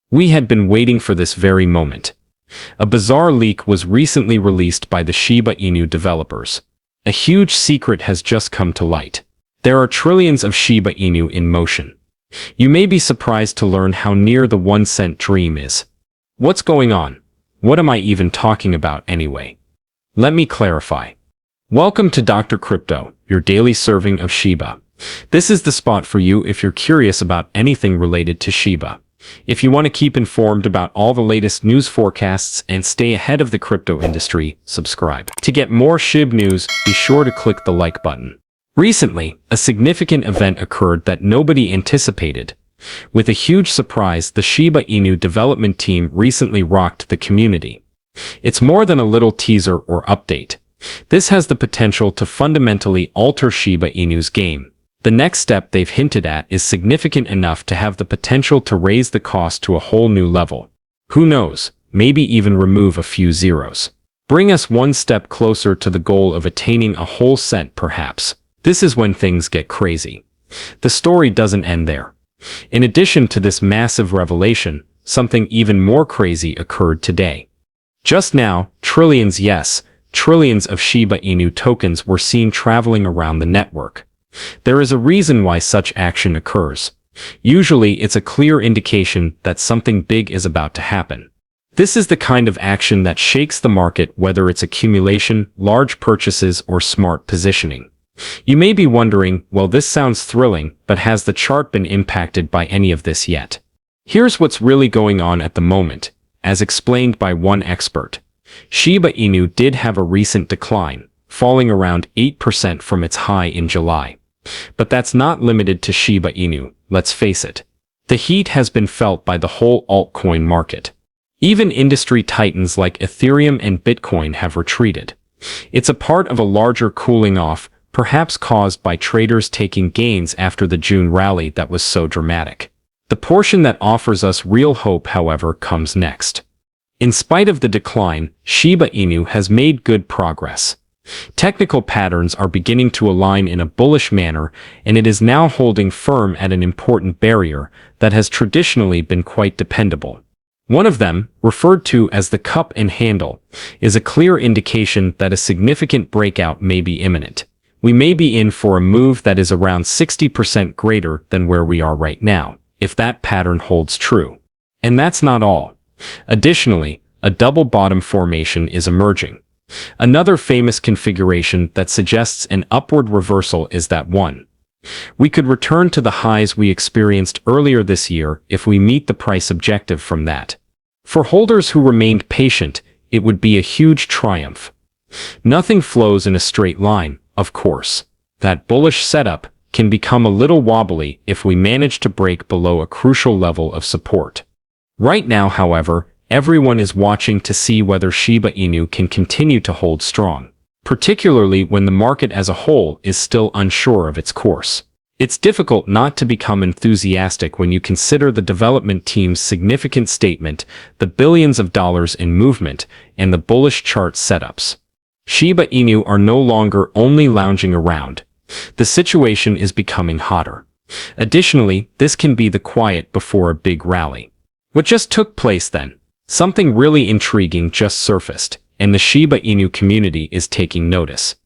We had been waiting for this very moment. A bizarre leak was recently released by the Shiba Inu developers. A huge secret has just come to light. There are trillions of Shiba Inu in motion. You may be surprised to learn how near the 1 cent dream is. What's going on? What am I even talking about anyway? Let me clarify. Welcome to Dr. Crypto, your daily serving of Shiba. This is the spot for you if you're curious about anything related to Shiba. If you want to keep informed about all the latest news forecasts and stay ahead of the crypto industry, subscribe. To get more Shib news, be sure to click the like button. Recently, a significant event occurred that nobody anticipated. With a huge surprise, the Shiba Inu development team recently rocked the community. It's more than a little teaser or update. This has the potential to fundamentally alter Shiba Inu's game. The next step they've hinted at is significant enough to have the potential to raise the cost to a whole new level. Who knows, maybe even remove a few zeros. Bring us one step closer to the goal of attaining a whole cent perhaps. This is when things get crazy. The story doesn't end there. In addition to this massive revelation, something even more crazy occurred today. Just now, trillions, yes, trillions of Shiba Inu tokens were seen traveling around the network. There is a reason why such action occurs. Usually, it's a clear indication that something big is about to happen. This is the kind of action that shakes the market, whether it's accumulation, large purchases, or smart positioning. You may be wondering, well, this sounds thrilling, but has the chart been impacted by any of this yet? Here's what's really going on at the moment. As explained by one expert, Shiba Inu did have a recent decline, falling around 8% from its high in July. But that's not limited to Shiba Inu, let's face it. The heat has been felt by the whole altcoin market. Even industry titans like Ethereum and Bitcoin have retreated. It's a part of a larger cooling off, perhaps caused by traders taking gains after the June rally that was so dramatic. The portion that offers us real hope, however, comes next. In spite of the decline, Shiba Inu has made good progress. Technical patterns are beginning to align in a bullish manner, and it is now holding firm at an important barrier that has traditionally been quite dependable. One of them, referred to as the cup and handle, is a clear indication that a significant breakout may be imminent. We may be in for a move that is around 60% greater than where we are right now, if that pattern holds true. And that's not all. Additionally, a double bottom formation is emerging. Another famous configuration that suggests an upward reversal is that one. We could return to the highs we experienced earlier this year if we meet the price objective from that. For holders who remained patient, it would be a huge triumph. Nothing flows in a straight line, of course. That bullish setup can become a little wobbly if we manage to break below a crucial level of support. Right now, however, everyone is watching to see whether Shiba Inu can continue to hold strong, particularly when the market as a whole is still unsure of its course. It's difficult not to become enthusiastic when you consider the development team's significant statement, the billions of dollars in movement, and the bullish chart setups. Shiba Inu are no longer only lounging around. The situation is becoming hotter. Additionally, this can be the quiet before a big rally. What just took place then? Something really intriguing just surfaced, and the Shiba Inu community is taking notice.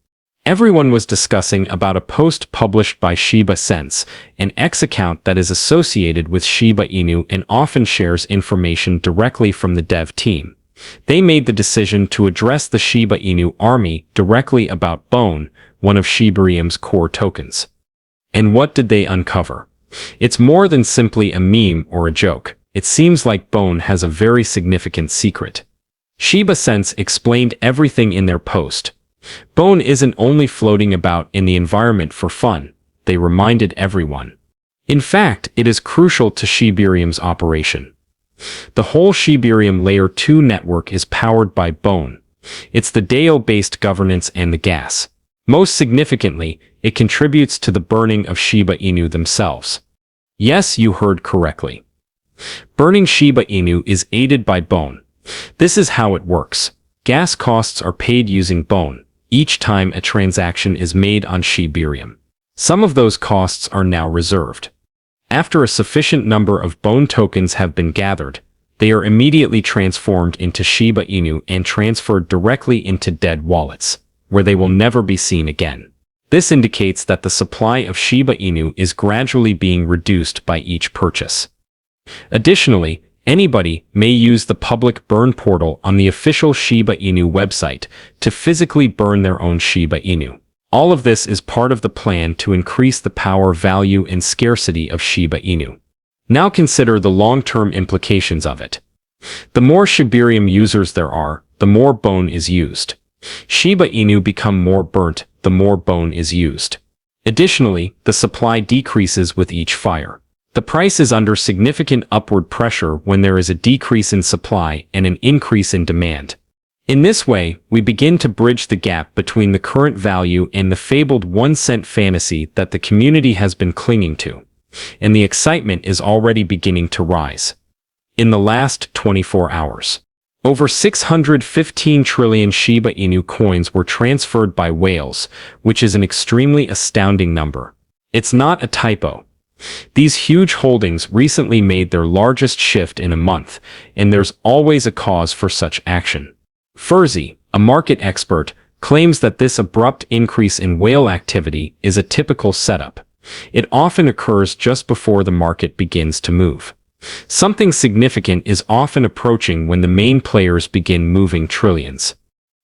Everyone was discussing about a post published by Shiba Sense, an X account that is associated with Shiba Inu and often shares information directly from the dev team. They made the decision to address the Shiba Inu army directly about Bone, one of Shibarium's core tokens. And what did they uncover? It's more than simply a meme or a joke. It seems like Bone has a very significant secret. Shiba Sense explained everything in their post. Bone isn't only floating about in the environment for fun, they reminded everyone. In fact, it is crucial to Shibarium's operation. The whole Shibarium Layer 2 network is powered by Bone. It's the DAO-based governance and the gas. Most significantly, it contributes to the burning of Shiba Inu themselves. Yes, you heard correctly. Burning Shiba Inu is aided by Bone. This is how it works. Gas costs are paid using Bone each time a transaction is made on Shibarium. Some of those costs are now reserved. After a sufficient number of Bone tokens have been gathered, they are immediately transformed into Shiba Inu and transferred directly into dead wallets, where they will never be seen again. This indicates that the supply of Shiba Inu is gradually being reduced by each purchase. Additionally, anybody may use the public burn portal on the official Shiba Inu website to physically burn their own Shiba Inu. All of this is part of the plan to increase the power, value, and scarcity of Shiba Inu. Now consider the long-term implications of it. The more Shibarium users there are, the more bone is used. Shiba Inu become more burnt, the more bone is used. Additionally, the supply decreases with each fire. The price is under significant upward pressure when there is a decrease in supply and an increase in demand. In this way, we begin to bridge the gap between the current value and the fabled 1-cent fantasy that the community has been clinging to. And the excitement is already beginning to rise. In the last 24 hours, over 615 trillion Shiba Inu coins were transferred by whales, which is an extremely astounding number. It's not a typo. These huge holdings recently made their largest shift in a month, and there's always a cause for such action. Furzy, a market expert, claims that this abrupt increase in whale activity is a typical setup. It often occurs just before the market begins to move. Something significant is often approaching when the main players begin moving trillions.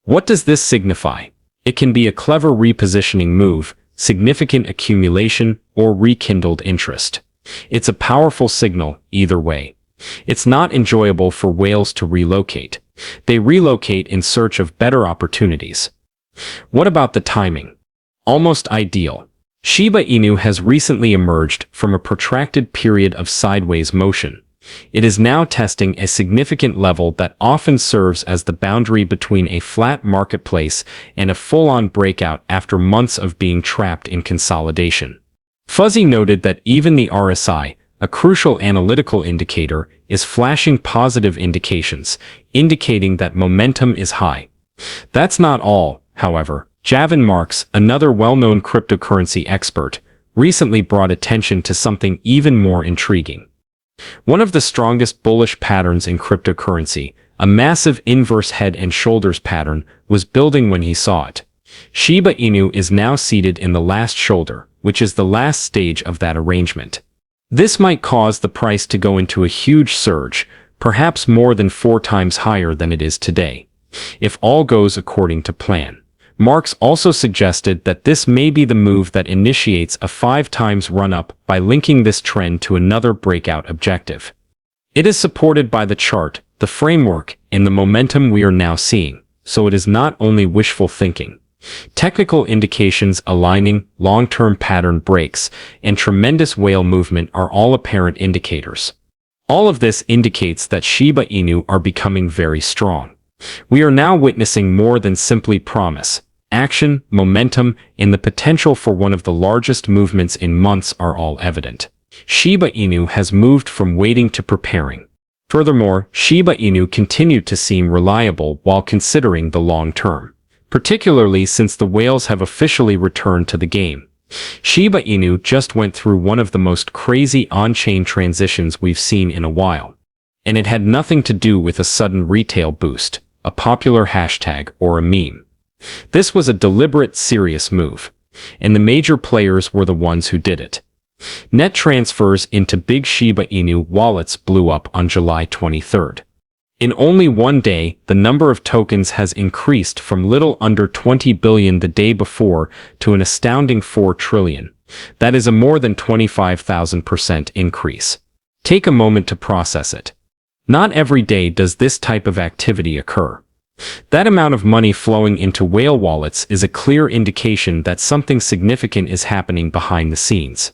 What does this signify? It can be a clever repositioning move, significant accumulation, or rekindled interest. It's a powerful signal either way. It's not enjoyable for whales to relocate. They relocate in search of better opportunities. What about the timing? Almost ideal. Shiba Inu has recently emerged from a protracted period of sideways motion. It is now testing a significant level that often serves as the boundary between a flat marketplace and a full-on breakout after months of being trapped in consolidation. Fuzzy noted that even the RSI, a crucial analytical indicator, is flashing positive indications, indicating that momentum is high. That's not all, however. Javin Marks, another well-known cryptocurrency expert, recently brought attention to something even more intriguing. One of the strongest bullish patterns in cryptocurrency, a massive inverse head and shoulders pattern, was building when he saw it. Shiba Inu is now seated in the last shoulder, which is the last stage of that arrangement. This might cause the price to go into a huge surge, perhaps more than 4 times higher than it is today, if all goes according to plan. Marks also suggested that this may be the move that initiates a 5 times run-up by linking this trend to another breakout objective. It is supported by the chart, the framework, and the momentum we are now seeing, so it is not only wishful thinking. Technical indications aligning, long-term pattern breaks, and tremendous whale movement are all apparent indicators. All of this indicates that Shiba Inu are becoming very strong. We are now witnessing more than simply promise. Action, momentum, and the potential for one of the largest movements in months are all evident. Shiba Inu has moved from waiting to preparing. Furthermore, Shiba Inu continued to seem reliable while considering the long term, particularly since the whales have officially returned to the game. Shiba Inu just went through one of the most crazy on-chain transitions we've seen in a while. And it had nothing to do with a sudden retail boost, a popular hashtag, or a meme. This was a deliberate, serious move, and the major players were the ones who did it. Net transfers into big Shiba Inu wallets blew up on July 23rd. In only one day, the number of tokens has increased from little under 20 billion the day before to an astounding 4 trillion. That is a more than 25,000% increase. Take a moment to process it. Not every day does this type of activity occur. That amount of money flowing into whale wallets is a clear indication that something significant is happening behind the scenes.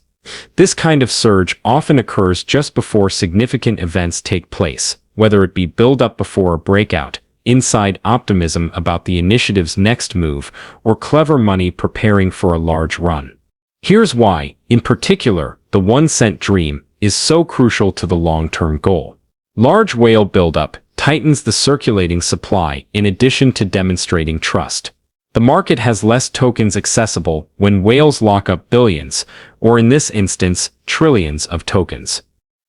This kind of surge often occurs just before significant events take place, whether it be build-up before a breakout, inside optimism about the initiative's next move, or clever money preparing for a large run. Here's why, in particular, the 1-cent dream is so crucial to the long-term goal. Large whale buildup tightens the circulating supply in addition to demonstrating trust. The market has less tokens accessible when whales lock up billions, or in this instance, trillions of tokens.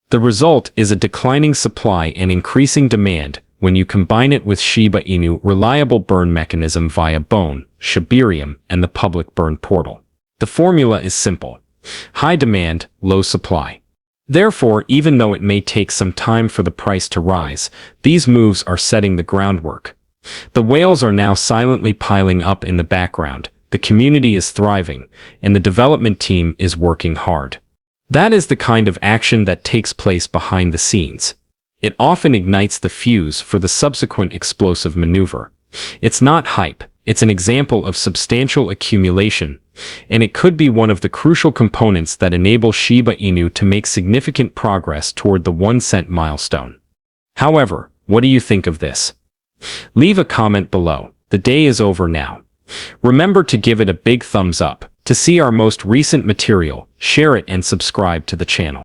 The result is a declining supply and increasing demand when you combine it with Shiba Inu reliable burn mechanism via Bone, Shibarium, and the public burn portal. The formula is simple. High demand, low supply. Therefore, even though it may take some time for the price to rise, these moves are setting the groundwork. The whales are now silently piling up in the background, the community is thriving, and the development team is working hard. That is the kind of action that takes place behind the scenes. It often ignites the fuse for the subsequent explosive maneuver. It's not hype, it's an example of substantial accumulation, and it could be one of the crucial components that enable Shiba Inu to make significant progress toward the 1 cent milestone. However, what do you think of this? Leave a comment below. The day is over now. Remember to give it a big thumbs up. To see our most recent material, share it and subscribe to the channel.